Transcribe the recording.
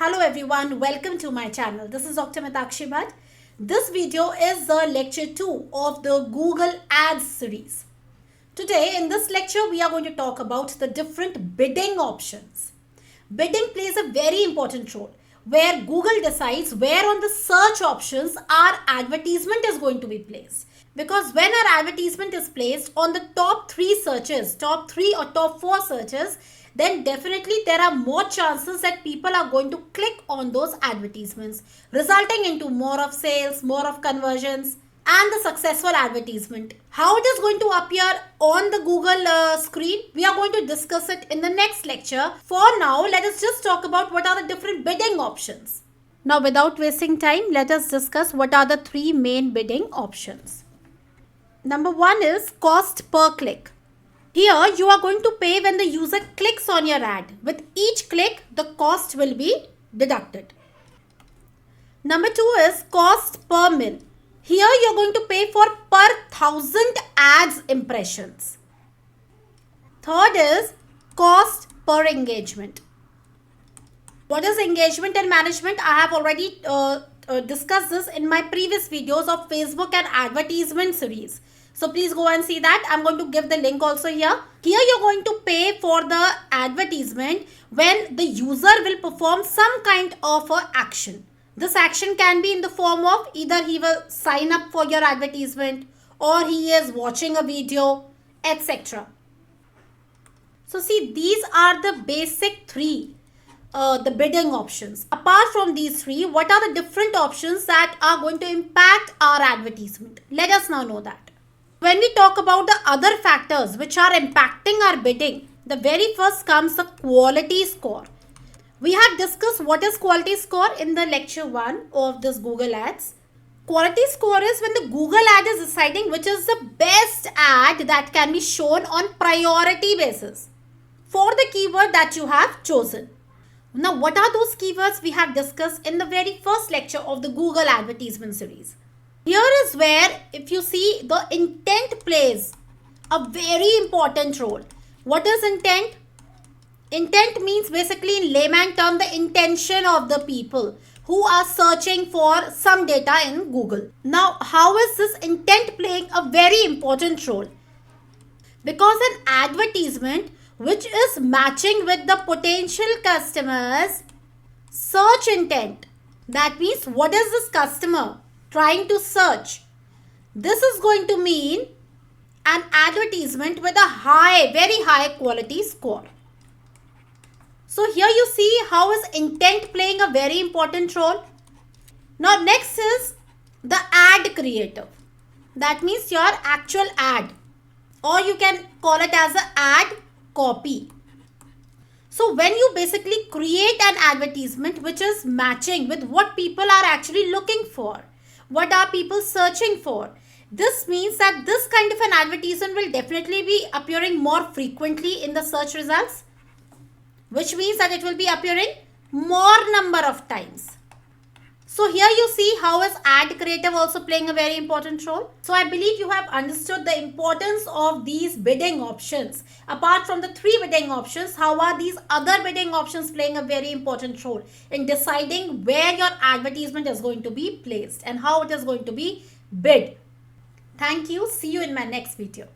Hello everyone, welcome to my channel. This is Dr.Meetakshi. This video is the lecture 2 of the Google Ads series. Today in this lecture we are going to talk about the different bidding options. Bidding plays a very important role where Google decides where on the search options our advertisement is going to be placed. Because when our advertisement is placed on the top 3 searches, top 3 or top 4 searches, then definitely there are more chances that people are going to click on those advertisements, resulting into more of sales, more of conversions, and the successful advertisement. How it is going to appear on the Google screen, we are going to discuss it in the next lecture. For now, let us just talk about what are the different bidding options. Now, without wasting time, let us discuss what are the 3 main bidding options. Number 1 is cost per click. Here you are going to pay when the user clicks on your ad. With each click, the cost will be deducted. Number 2 is cost per mil. Here you are going to pay for per 1000 ads impressions. Third is cost per engagement. What is engagement and management? I have already discussed this in my previous videos of Facebook and advertisement series. So please go and see that. I'm going to give the link also here. Here you're going to pay for the advertisement when the user will perform some kind of a action. This action can be in the form of either he will sign up for your advertisement or he is watching a video, etc. So see, these are the basic 3 the bidding options. Apart from these 3, what are the different options that are going to impact our advertisement? Let us now know that. When we talk about the other factors which are impacting our bidding, the very first comes the quality score. We have discussed what is quality score in the lecture 1 of this Google Ads. Quality score is when the Google ad is deciding which is the best ad that can be shown on priority basis for the keyword that you have chosen. Now, what are those keywords we have discussed in the very first lecture of the Google advertisement series? Here is where, if you see, the intent plays a very important role. What is intent? Intent means basically in layman term the intention of the people who are searching for some data in Google. Now, how is this intent playing a very important role? Because an advertisement which is matching with the potential customers' search intent. That means what is this customer trying to search? This is going to mean an advertisement with a very high quality score. So here you see how is intent playing a very important role. Now next is the ad creative. That means your actual ad, or you can call it as an ad copy. So when you basically create an advertisement which is matching with what people are actually looking for, what are people searching for, this means that this kind of an advertisement will definitely be appearing more frequently in the search results, which means that it will be appearing more number of times. So here you see how is ad creative also playing a very important role. So I believe you have understood the importance of these bidding options. Apart from the 3 bidding options, how are these other bidding options playing a very important role in deciding where your advertisement is going to be placed and how it is going to be bid. Thank you. See you in my next video.